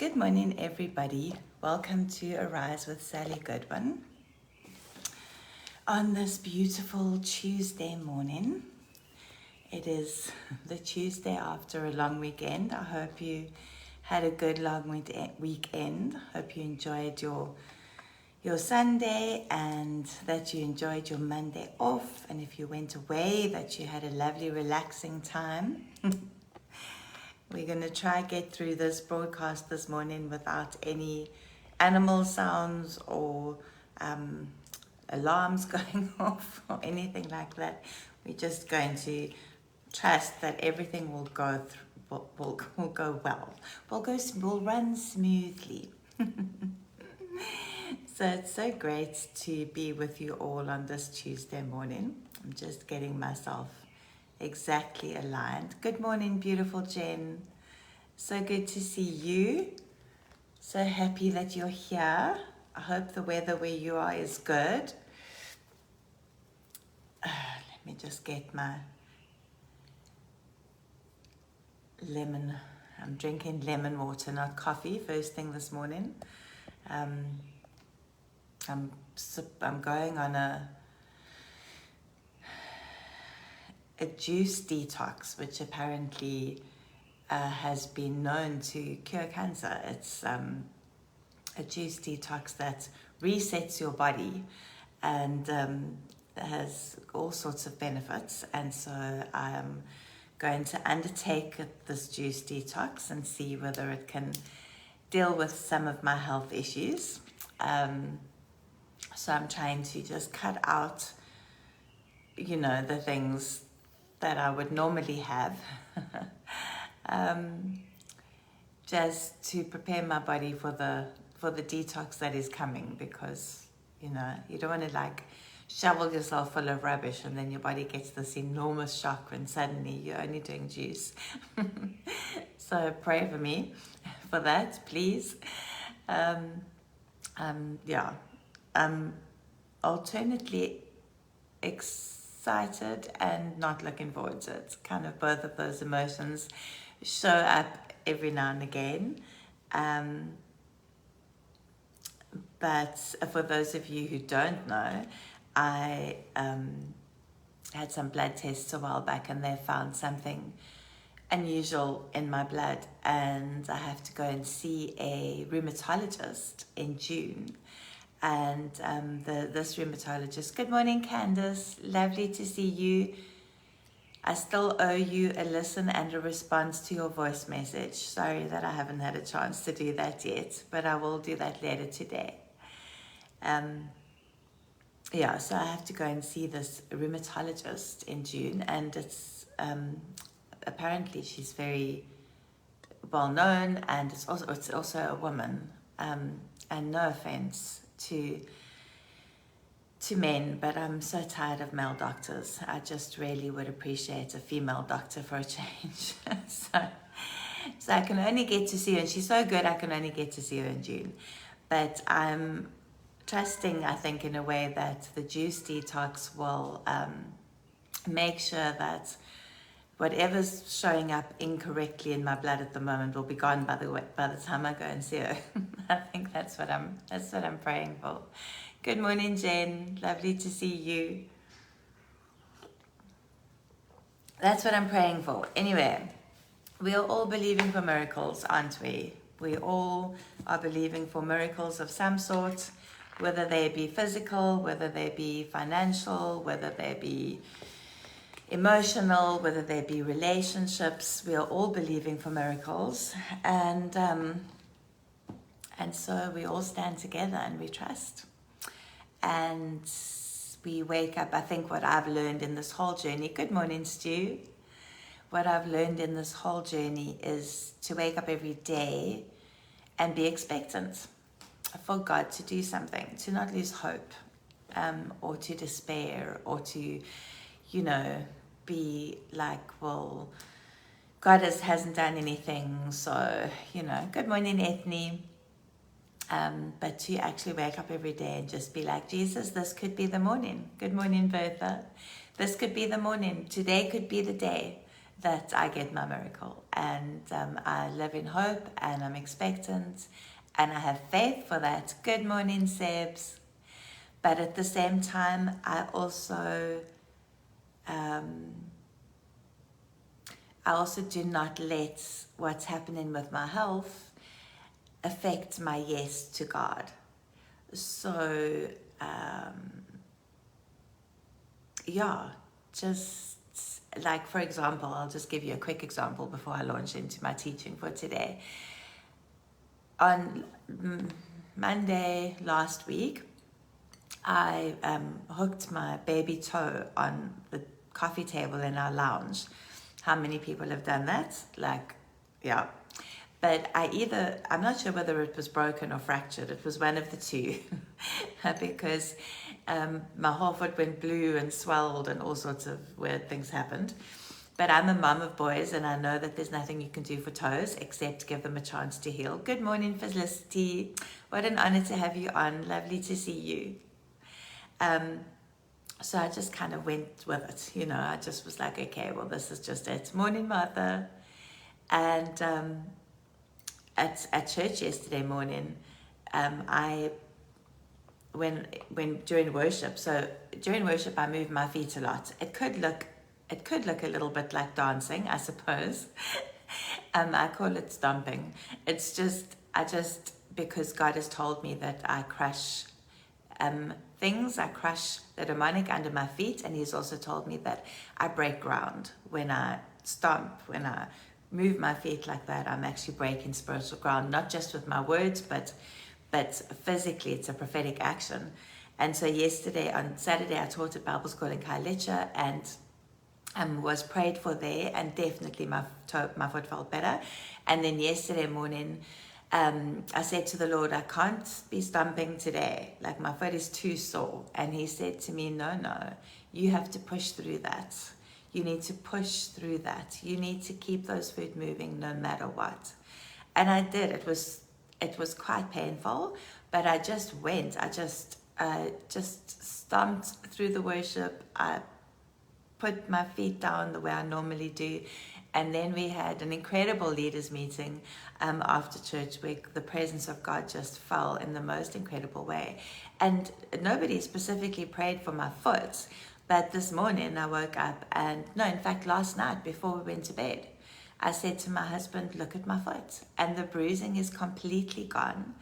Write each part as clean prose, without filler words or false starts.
Good morning, everybody. Welcome to Arise with Sally Goodwin. On this beautiful Tuesday morning, it is the Tuesday after a long weekend. I hope you had a good long weekend. Hope you enjoyed your Sunday and that you enjoyed your Monday off. And if you went away, that you had a lovely, relaxing time. We're going to try get through this broadcast this morning without any animal sounds or alarms going off or anything like that. We're just going to trust that everything will go will go well. Will run smoothly. So it's so great to be with you all on this Tuesday morning. I'm just getting myself exactly aligned. Good morning, beautiful Jen. So good to see you. So happy that you're here. I hope the weather where you are is good. Let me just get my lemon. I'm drinking lemon water, not coffee, first thing this morning. I'm going on a juice detox, which apparently has been known to cure cancer. It's a juice detox that resets your body and has all sorts of benefits. And so I'm going to undertake this juice detox and see whether it can deal with some of my health issues. So I'm trying to just cut out, the things that I would normally have. Just to prepare my body for the detox that is coming, because you don't want to shovel yourself full of rubbish and then your body gets this enormous shock when suddenly you're only doing juice. So pray for me for that, please. I'm alternately excited and not looking forward to it. Kind of both of those emotions show up every now and again. But for those of you who don't know, I had some blood tests a while back and they found something unusual in my blood, and I have to go and see a rheumatologist in June. And this rheumatologist, good morning, Candace, lovely to see you. I still owe you a listen and a response to your voice message. Sorry that I haven't had a chance to do that yet, but I will do that later today. So I have to go and see this rheumatologist in June, and it's apparently she's very well known, and it's also a woman. And no offense to men, but I'm so tired of male doctors. I just really would appreciate a female doctor for a change. So I can only get to see her, and she's so good, I can only get to see her in June. But I'm trusting, I think, in a way that the juice detox will make sure that whatever's showing up incorrectly in my blood at the moment will be gone by the time I go and see her. I think that's what I'm praying for. Good morning, Jen. Lovely to see you. That's what I'm praying for. Anyway, we are all believing for miracles, aren't we? We all are believing for miracles of some sort, whether they be physical, whether they be financial, whether they be emotional, whether they be relationships. We are all believing for miracles, and so we all stand together and we trust, and we wake up. I think what I've learned in this whole journey, good morning, Stu, what I've learned in this whole journey is to wake up every day and be expectant for God to do something, to not lose hope, or to despair, or to be like, well, God hasn't done anything, so, good morning, Ethne. But to actually wake up every day and just be like, Jesus, this could be the morning. Good morning, Bertha. This could be the morning. Today could be the day that I get my miracle. And I live in hope, and I'm expectant, and I have faith for that. Good morning, Sebs. But at the same time, I also do not let what's happening with my health affect my yes to God. So, just like, for example, I'll just give you a quick example before I launch into my teaching for today. On Monday last week, I hooked my baby toe on the coffee table in our lounge. How many people have done that? Yeah. But I'm not sure whether it was broken or fractured. It was one of the two because my whole foot went blue and swelled and all sorts of weird things happened. But I'm a mum of boys, and I know that there's nothing you can do for toes except give them a chance to heal. Good morning, Felicity. What an honor to have you on. Lovely to see you. So I just kind of went with it. I just was like, okay, well, this is just it. Morning, Martha. And at church yesterday morning, when during worship, I moved my feet a lot. It could look a little bit like dancing, I suppose. I call it stomping. It's just because God has told me that I crush things. I crush the demonic under my feet, and He's also told me that I break ground when I stomp, when I move my feet like that. I'm actually breaking spiritual ground, not just with my words, but physically. It's a prophetic action. And so yesterday, on Saturday, I taught at Bible School in Kailicha, and was prayed for there, and definitely my foot felt better. And then yesterday morning, I said to the Lord, I can't be stomping today. Like, my foot is too sore. And He said to me, no, you have to push through that. You need to push through that. You need to keep those feet moving no matter what. And I did. It was quite painful, but I just went. I just stomped through the worship. I put my feet down the way I normally do. And then we had an incredible leaders meeting after church, where the presence of God just fell in the most incredible way. And nobody specifically prayed for my foot, but this morning I woke up, and in fact last night before we went to bed, I said to my husband, look at my foot, and the bruising is completely gone.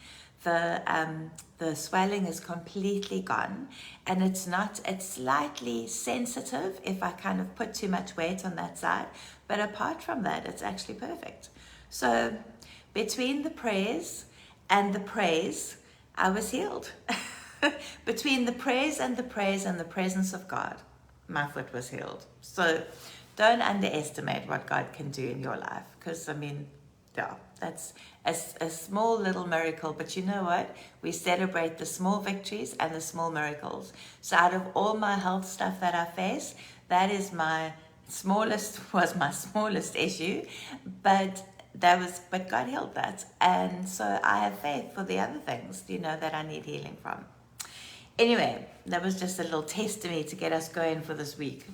The swelling is completely gone, and it's slightly sensitive if I kind of put too much weight on that side, but apart from that, it's actually perfect. So between the prayers and the praise, I was healed. Between the praise and the praise and the presence of God, my foot was healed. So don't underestimate what God can do in your life, because that's a small little miracle. But you know what? We celebrate the small victories and the small miracles. So out of all my health stuff that I face, that is my smallest issue, but God healed that. And so I have faith for the other things, that I need healing from. Anyway, that was just a little test to me to get us going for this week.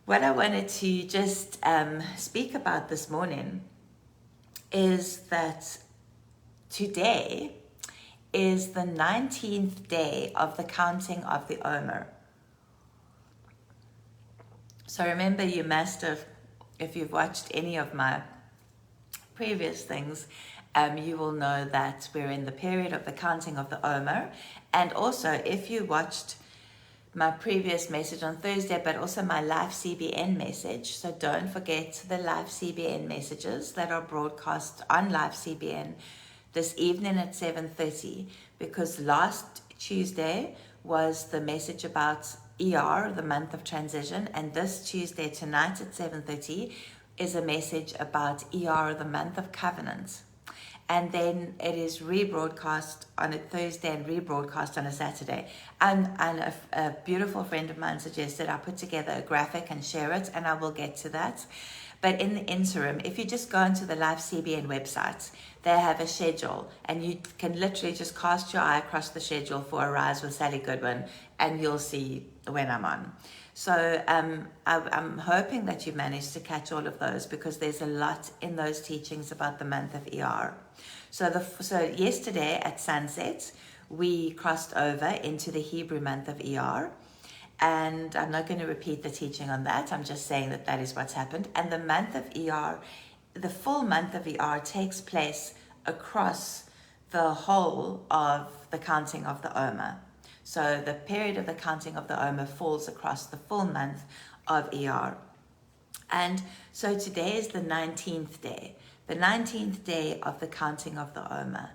What I wanted to just speak about this morning is that today is the 19th day of the counting of the Omer. So remember, you must have, if you've watched any of my previous things, you will know that we're in the period of the counting of the Omer. And also, if you watched my previous message on Thursday, but also my live CBN message, so don't forget the live CBN messages that are broadcast on live CBN this evening at 7:30, because last Tuesday was the message about Iyar, the month of transition, and this Tuesday tonight at 7:30 is a message about Iyar, the month of covenant. And then it is rebroadcast on a Thursday and rebroadcast on a Saturday. And a beautiful friend of mine suggested I put together a graphic and share it, and I will get to that. But in the interim, if you just go onto the Live CBN website, they have a schedule, and you can literally just cast your eye across the schedule for A Rise with Sally Goodwin, and you'll see when I'm on. So I'm hoping that you managed to catch all of those, because there's a lot in those teachings about the month of Iyar. So yesterday at sunset, we crossed over into the Hebrew month of Iyar. And I'm not going to repeat the teaching on that. I'm just saying that that is what's happened. And the month of Iyar, the full month of Iyar, takes place across the whole of the counting of the Omer. So the period of the counting of the Omer falls across the full month of Iyar. And so today is the 19th day. The 19th day of the counting of the Omer.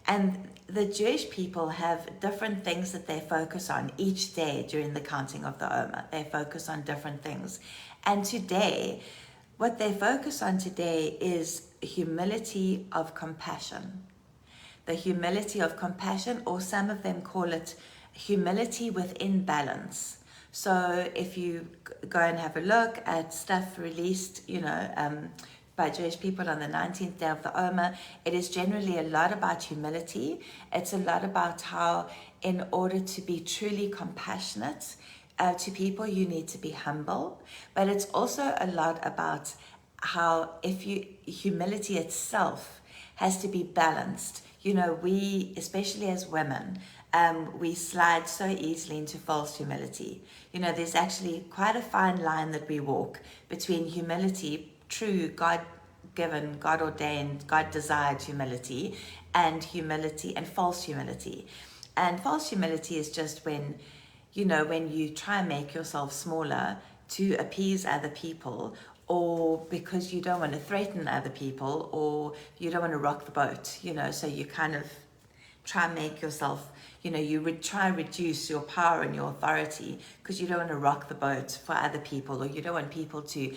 And the Jewish people have different things that they focus on each day during the counting of the Omer. They focus on different things. And today, what they focus on today is humility of compassion. The humility of compassion, or some of them call it humility within balance. So if you go and have a look at stuff released, by Jewish people on the 19th day of the Omer, it is generally a lot about humility. It's a lot about how, in order to be truly compassionate to people, you need to be humble. But it's also a lot about how humility itself has to be balanced. We, especially as women, we slide so easily into false humility. There's actually quite a fine line that we walk between humility, true God-given, God-ordained, God-desired humility, and humility and false humility. And false humility is just when you try and make yourself smaller to appease other people, or because you don't want to threaten other people, or you don't want to rock the boat, so you kind of try and make yourself, you would try and reduce your power and your authority because you don't want to rock the boat for other people, or you don't want people to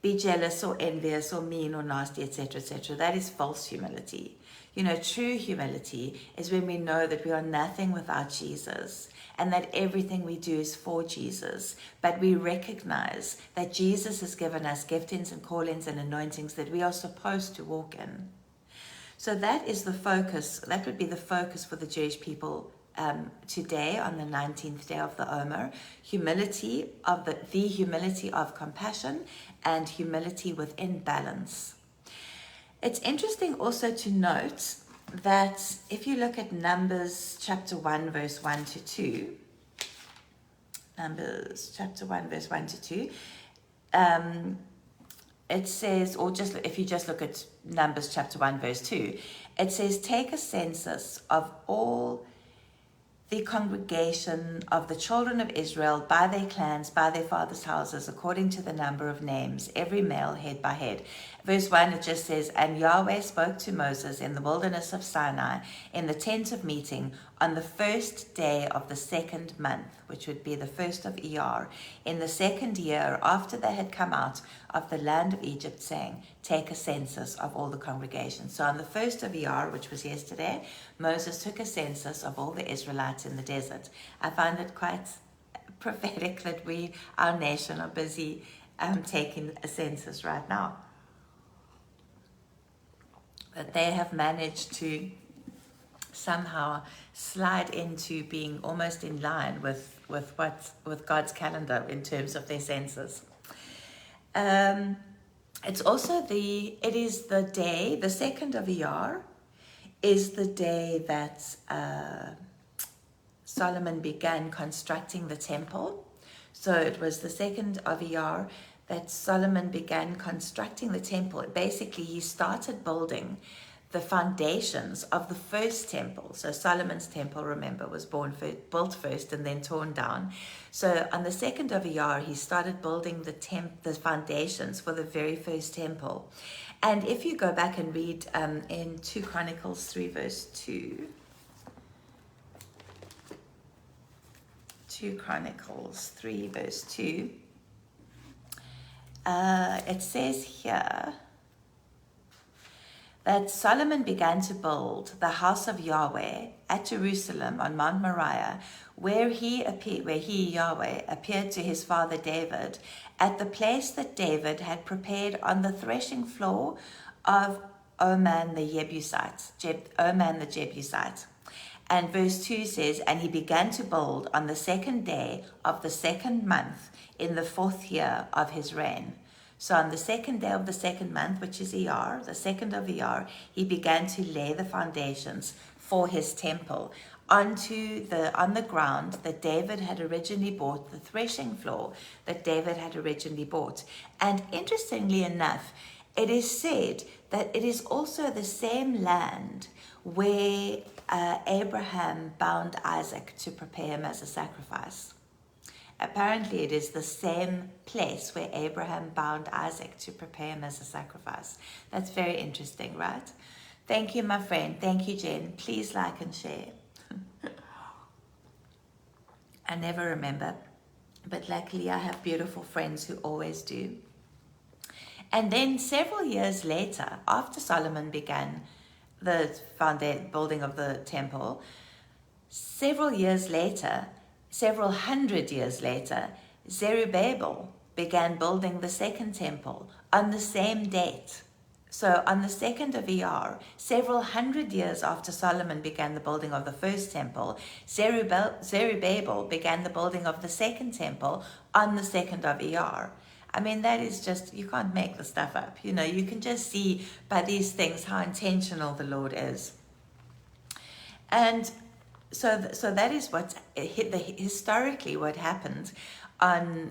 be jealous or envious or mean or nasty, etc., etc. That is false humility. True humility is when we know that we are nothing without Jesus, and that everything we do is for Jesus, but we recognize that Jesus has given us giftings and callings and anointings that we are supposed to walk in. So that is the focus. That would be the focus for the Jewish people today on the 19th day of the Omer. Humility of the humility of compassion and humility within balance. It's interesting also to note that if you look at Numbers chapter 1 verse 1 to 2, Numbers chapter 1 verse 1 to 2, it says, or just if you just look at Numbers chapter 1 verse 2, it says, take a census of all the congregation of the children of Israel by their clans, by their fathers' houses, according to the number of names, every male head by head. Verse 1, it just says, and Yahweh spoke to Moses in the wilderness of Sinai, in the tent of meeting, on the first day of the second month, which would be the first of Iyar, in the second year after they had come out of the land of Egypt, saying, take a census of all the congregations. So on the first of Iyar, which was yesterday, Moses took a census of all the Israelites in the desert. I find it quite prophetic that our nation, are busy taking a census right now. That they have managed to somehow slide into being almost in line with God's calendar in terms of their census. It is the day, the second of Iyar is the day that Solomon began constructing the temple. So it was the second of Iyar that Solomon began constructing the temple. Basically, he started building the foundations of the first temple. So Solomon's temple, remember, was built first and then torn down. So on the second of Iyar, he started building the foundations for the very first temple. And if you go back and read in 2 Chronicles 3 verse 2, 2 Chronicles 3 verse 2, it says here that Solomon began to build the house of Yahweh at Jerusalem on Mount Moriah, where he, Yahweh, appeared to his father David, at the place that David had prepared on the threshing floor of Oman the Jebusite. And verse 2 says, and he began to build on the second day of the second month in the 4th year of his reign. So on the second day of the second month, which is Iyar, the second of Iyar, he began to lay the foundations for his temple on the ground that David had originally bought, the threshing floor that David had originally bought. And interestingly enough, it is said that it is also the same land where Abraham bound Isaac to prepare him as a sacrifice. Apparently, it is the same place where Abraham bound Isaac to prepare him as a sacrifice. That's very interesting, right? Thank you, my friend. Thank you, Jen. Please like and share. I never remember, but luckily I have beautiful friends who always do. And then several years later, after Solomon began the building of the temple, several hundred years later, Zerubbabel began building the second temple on the same date. So on the 2nd of Iyar, several hundred years after Solomon began the building of the first temple, Zerubbabel began the building of the second temple on the 2nd of Iyar. I mean, that is just, you can't make the stuff up. You know, you can just see by these things how intentional the Lord is. And so that is what historically what happened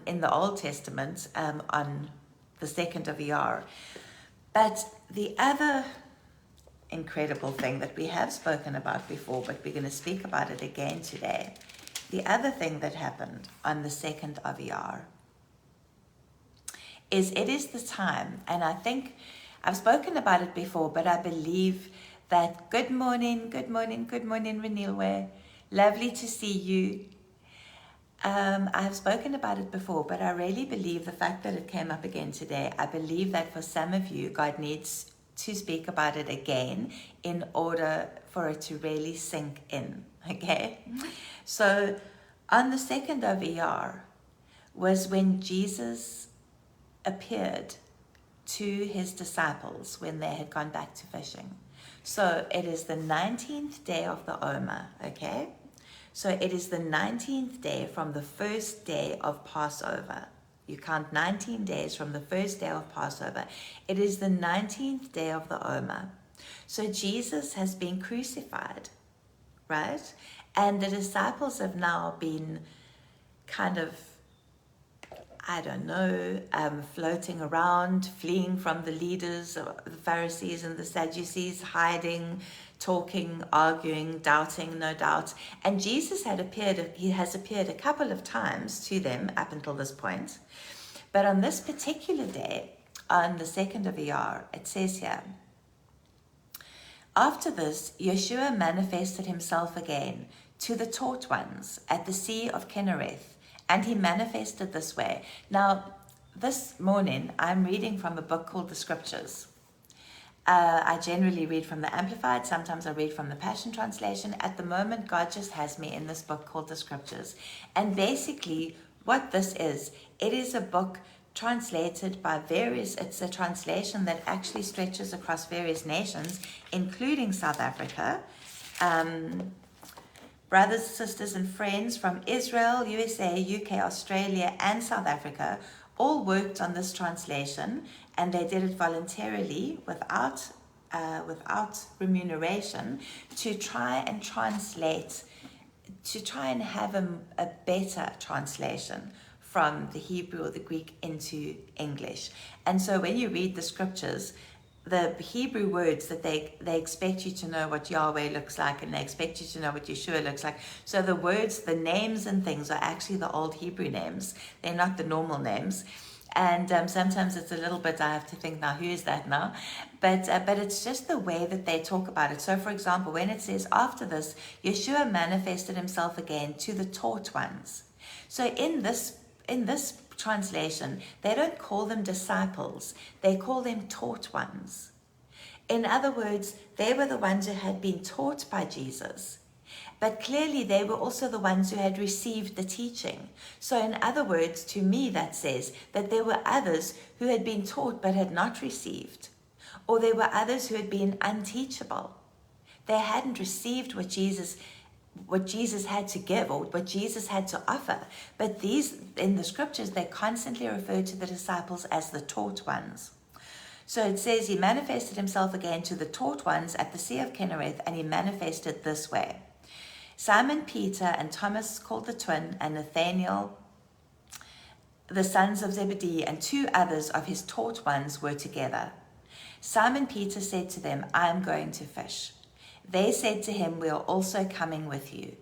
in the Old Testament on the 2nd of Iyar. But the other incredible thing that we have spoken about before, but we're going to speak about it again today, the other thing that happened on the 2nd of Iyar is it is the time, and I think I've spoken about it before, but I believe that good morning, Renilwe. Lovely to see you. I have spoken about it before, but I really believe the fact that it came up again today, I believe that for some of you, God needs to speak about it again in order for it to really sink in, okay? So on the 2nd of Iyar was when Jesus appeared to his disciples when they had gone back to fishing. So it is the 19th day of the Omer, okay? So it is the 19th day from the first day of Passover. You count 19 days from the first day of Passover. It is the 19th day of the Omer. So Jesus has been crucified, right? And the disciples have now been kind of, I don't know, floating around, fleeing from the leaders, the Pharisees and the Sadducees, hiding, talking, arguing, doubting, no doubt. And Jesus has appeared a couple of times to them up until this point. But on this particular day, on the 2nd of Iyar, it says here, after this, Yeshua manifested himself again to the taught ones at the Sea of Kinnereth, and he manifested this way. Now, this morning, I'm reading from a book called The Scriptures. I generally read from the Amplified. Sometimes I read from the Passion Translation. At the moment, God just has me in this book called The Scriptures. And basically, what this is, it is a book translated by it's a translation that actually stretches across various nations, including South Africa. Brothers, sisters, and friends from Israel, USA, UK, Australia, and South Africa all worked on this translation, and they did it voluntarily without remuneration to try and translate, to try and have a better translation from the Hebrew or the Greek into English. And so when you read the scriptures, the Hebrew words that they expect you to know what Yahweh looks like, and they expect you to know what Yeshua looks like. So the words, the names and things are actually the old Hebrew names. They're not the normal names. And sometimes it's a little bit, I have to think, now, who is that now? But it's just the way that they talk about it. So, for example, when it says, after this, Yeshua manifested himself again to the taught ones. So in this translation, they don't call them disciples. They call them taught ones. In other words, they were the ones who had been taught by Jesus. But clearly, they were also the ones who had received the teaching. So in other words, to me, that says that there were others who had been taught but had not received. Or there were others who had been unteachable. They hadn't received what Jesus what Jesus had to give or what Jesus had to offer. But these, in the scriptures, they constantly refer to the disciples as the taught ones. So it says he manifested himself again to the taught ones at the Sea of Kinnereth, and he manifested this way. Simon Peter and Thomas called the twin, and Nathanael, the sons of Zebedee, and 2 others of his taught ones were together. Simon Peter said to them, I am going to fish. They said to him, we are also coming with you.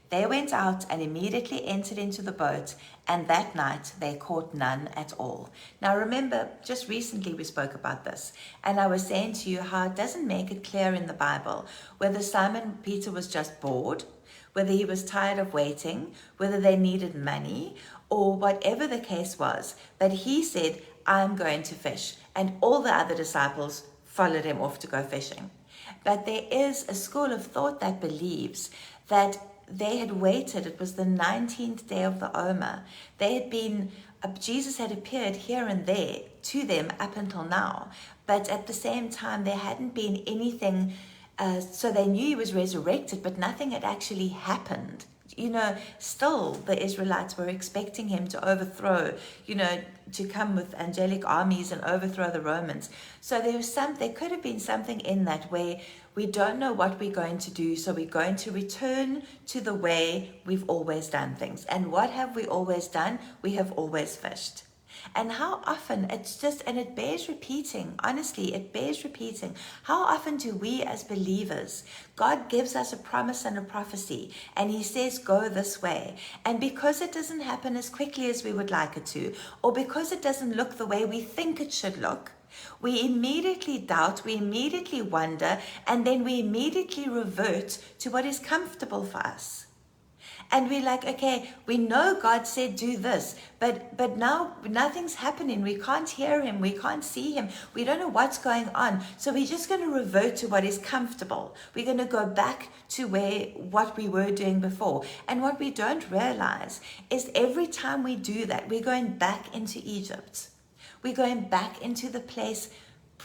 They went out and immediately entered into the boat, and that night they caught none at all. Now remember, just recently we spoke about this, and I was saying to you how it doesn't make it clear in the Bible whether Simon Peter was just bored, whether he was tired of waiting, whether they needed money, or whatever the case was. But he said, I'm going to fish, and all the other disciples followed him off to go fishing. But there is a school of thought that believes that they had waited. It was the 19th day of the Omer. They had been, Jesus had appeared here and there to them up until now. But at the same time, there hadn't been anything, so they knew he was resurrected, but nothing had actually happened. Still the Israelites were expecting him to overthrow, to come with angelic armies and overthrow the Romans. So there could have been something in that where we don't know what we're going to do, so we're going to return to the way we've always done things. And what have we always done? We have always fished. And how often and it bears repeating, honestly, it bears repeating. How often do we as believers, God gives us a promise and a prophecy, and he says, go this way. And because it doesn't happen as quickly as we would like it to, or because it doesn't look the way we think it should look, we immediately doubt, we immediately wonder, and then we immediately revert to what is comfortable for us. And we're like, okay, we know God said do this, but now nothing's happening. We can't hear him. We can't see him. We don't know what's going on. So we're just going to revert to what is comfortable. We're going to go back to what we were doing before. And what we don't realize is every time we do that, we're going back into Egypt. We're going back into the place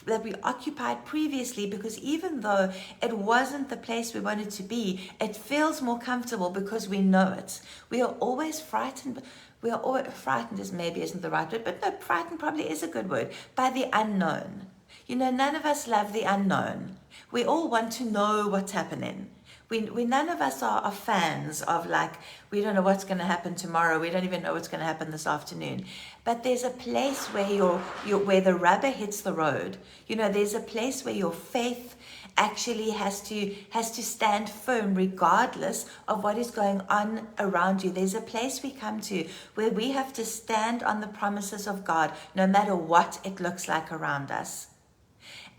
that we occupied previously, because even though it wasn't the place we wanted to be, it feels more comfortable because we know it. We are always frightened. Frightened maybe isn't the right word, but no, frightened probably is a good word, by the unknown. None of us love the unknown. We all want to know what's happening. We none of us are fans of, like, we don't know what's going to happen tomorrow. We don't even know what's going to happen this afternoon. But there's a place where where the rubber hits the road. There's a place where your faith actually has to stand firm regardless of what is going on around you. There's a place we come to where we have to stand on the promises of God, no matter what it looks like around us.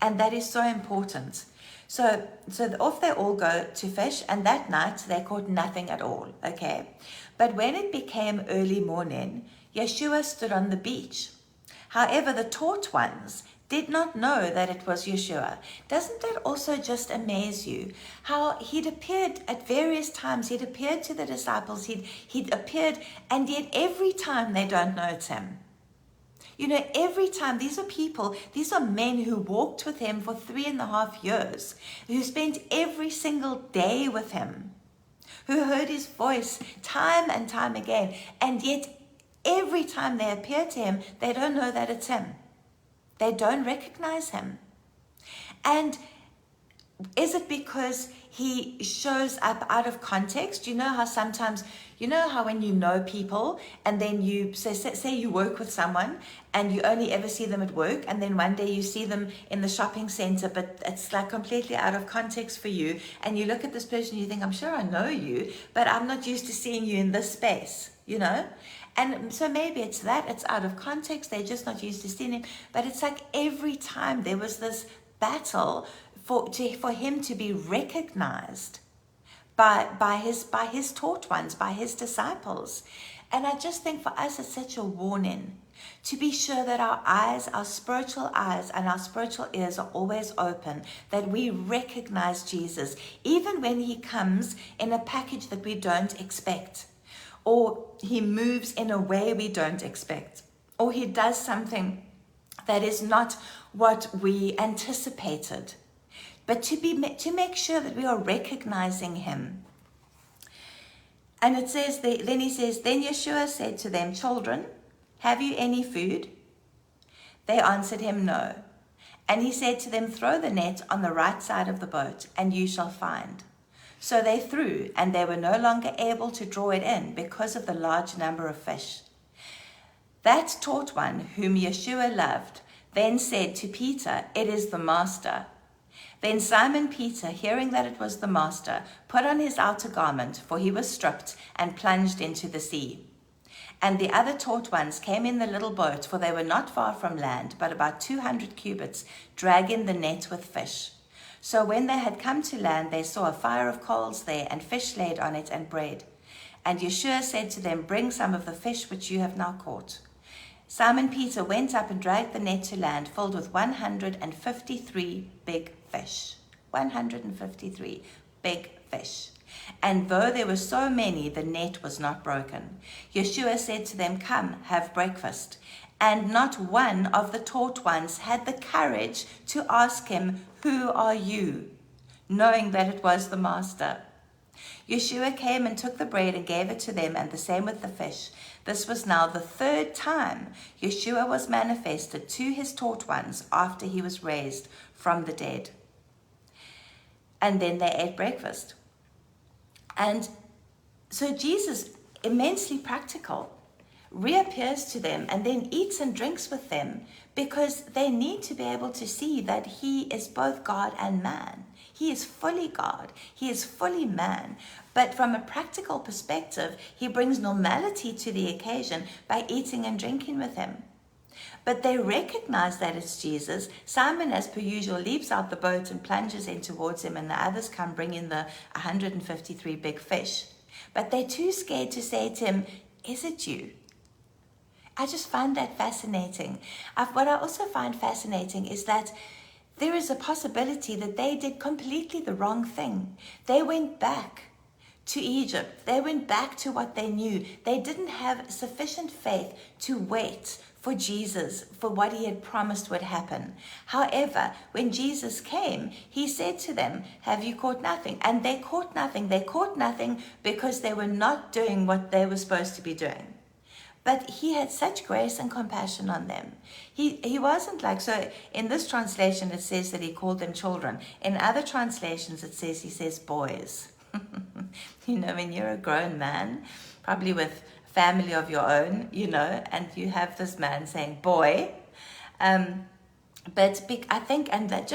And that is so important. So off they all go to fish, and that night they caught nothing at all, okay? But when it became early morning, Yeshua stood on the beach. However, the taught ones did not know that it was Yeshua. Doesn't that also just amaze you? How he'd appeared at various times, he'd appeared to the disciples, he'd appeared, and yet every time they don't know it's him. Every time, these are men who walked with him for 3.5 years, who spent every single day with him, who heard his voice time and time again, and yet every time they appear to him, they don't know that it's him. They don't recognize him. And is it because he shows up out of context? How sometimes, how when you know people and then you say you work with someone and you only ever see them at work, and then one day you see them in the shopping center, but it's like completely out of context for you, and you look at this person, you think, I'm sure I know you, but I'm not used to seeing you in this space, And so maybe it's out of context, they're just not used to seeing him. But it's like every time there was this battle for him to be recognized by his taught ones, by his disciples. And I just think for us it's such a warning to be sure that our eyes, our spiritual eyes and our spiritual ears are always open, that we recognize Jesus, even when he comes in a package that we don't expect, or he moves in a way we don't expect, or he does something that is not what we anticipated. But to make sure that we are recognizing him And it says, then he says, then Yeshua said to them, children, have you any food? They answered him, no. And he said to them, throw the net on the right side of the boat, and you shall find. So they threw, and they were no longer able to draw it in because of the large number of fish. That taught one whom Yeshua loved then said to Peter, it is the Master. Then Simon Peter, hearing that it was the Master, put on his outer garment, for he was stripped, and plunged into the sea. And the other taught ones came in the little boat, for they were not far from land, but about 200 cubits, dragging the net with fish. So when they had come to land, they saw a fire of coals there, and fish laid on it, and bread. And Yeshua said to them, bring some of the fish which you have now caught. Simon Peter went up and dragged the net to land, filled with 153 big fish. 153 big fish. And though there were so many, the net was not broken. Yeshua said to them, come, have breakfast. And not one of the taught ones had the courage to ask him, who are you? Knowing that it was the Master. Yeshua came and took the bread and gave it to them, and the same with the fish. This was now the third time Yeshua was manifested to his taught ones after he was raised from the dead. And then they ate breakfast. And so Jesus, immensely practical, reappears to them and then eats and drinks with them because they need to be able to see that he is both God and man. He is fully God. He is fully man. But from a practical perspective, he brings normality to the occasion by eating and drinking with him. But they recognize that it's Jesus. Simon, as per usual, leaps out the boat and plunges in towards him, and the others come bringing the 153 big fish. But they're too scared to say to him, is it you? I just find that fascinating. What I also find fascinating is that there is a possibility that they did completely the wrong thing. They went back to Egypt. They went back to what they knew. They didn't have sufficient faith to wait for Jesus, for what he had promised would happen. However, when Jesus came, he said to them, have you caught nothing? And they caught nothing. They caught nothing because they were not doing what they were supposed to be doing. But he had such grace and compassion on them. He wasn't like, so in this translation it says that he called them children. In other translations it says he says boys. You know, when you're a grown man, probably with family of your own, you know, and you have this man saying boy. But I think, and that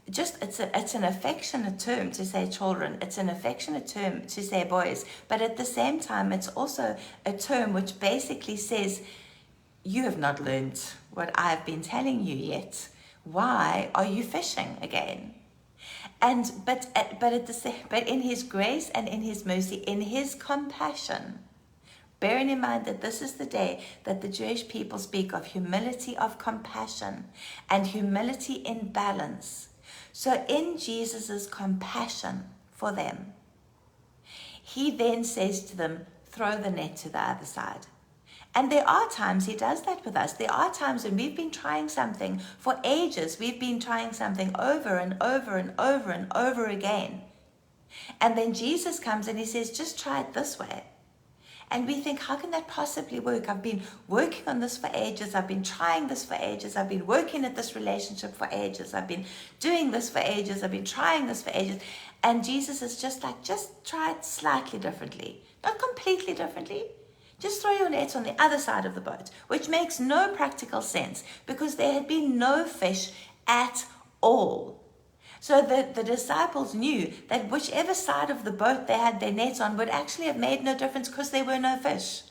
it's an affectionate term to say children. It's an affectionate term to say boys. But at the same time, it's also a term which basically says, you have not learned what I've been telling you yet. Why are you fishing again? But in his grace and in his mercy, in his compassion, bearing in mind that this is the day that the Jewish people speak of humility of compassion and humility in balance. So in Jesus' compassion for them, he then says to them, throw the net to the other side. And there are times he does that with us. There are times when we've been trying something for ages. We've been trying something over and over and over and over again. And then Jesus comes and he says, just try it this way. And we think, how can that possibly work? I've been working on this for ages. I've been trying this for ages. I've been working at this relationship for ages. I've been doing this for ages. I've been trying this for ages. And Jesus is just like, just try it slightly differently. Not completely differently. Just throw your nets on the other side of the boat, which makes no practical sense because there had been no fish at all. So the disciples knew that whichever side of the boat they had their nets on would actually have made no difference because there were no fish.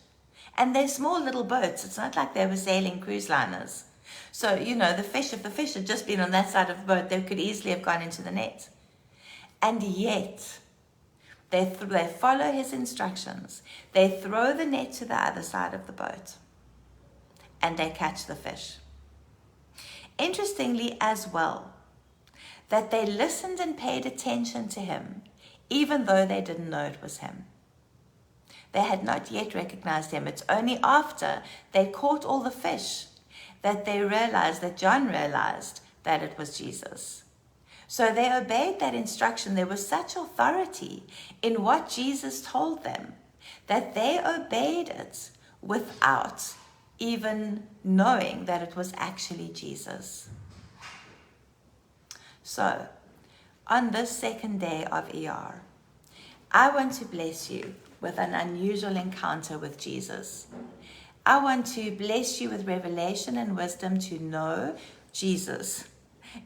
And they're small little boats. It's not like they were sailing cruise liners. So, you know, if the fish had just been on that side of the boat, they could easily have gone into the net. And yet, they follow his instructions. They throw the net to the other side of the boat. And they catch the fish. Interestingly as well, that they listened and paid attention to him, even though they didn't know it was him. They had not yet recognized him. It's only after they caught all the fish that they realized, that John realized that it was Jesus. So they obeyed that instruction. There was such authority in what Jesus told them that they obeyed it without even knowing that it was actually Jesus. So, on this second day of Iyar, I want to bless you with an unusual encounter with Jesus. I want to bless you with revelation and wisdom to know Jesus,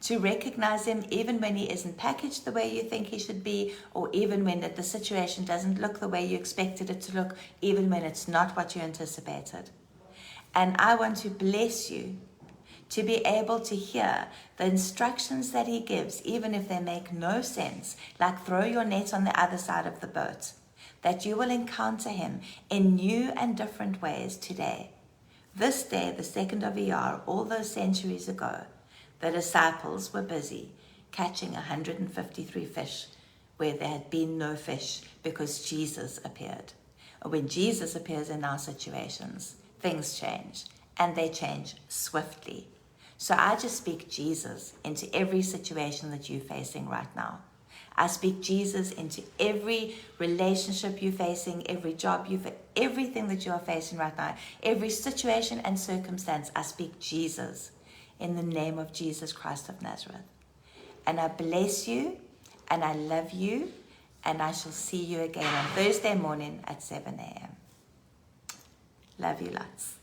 to recognize him even when he isn't packaged the way you think he should be, or even when the situation doesn't look the way you expected it to look, even when it's not what you anticipated. And I want to bless you to be able to hear the instructions that he gives, even if they make no sense, like throw your net on the other side of the boat, that you will encounter him in new and different ways today. This day, the 2nd of Iyar, all those centuries ago, the disciples were busy catching 153 fish where there had been no fish because Jesus appeared. When Jesus appears in our situations, things change, and they change swiftly. So I just speak Jesus into every situation that you're facing right now. I speak Jesus into every relationship you're facing, every job everything that you are facing right now, every situation and circumstance. I speak Jesus in the name of Jesus Christ of Nazareth. And I bless you, and I love you, and I shall see you again on Thursday morning at 7 a.m. Love you lots.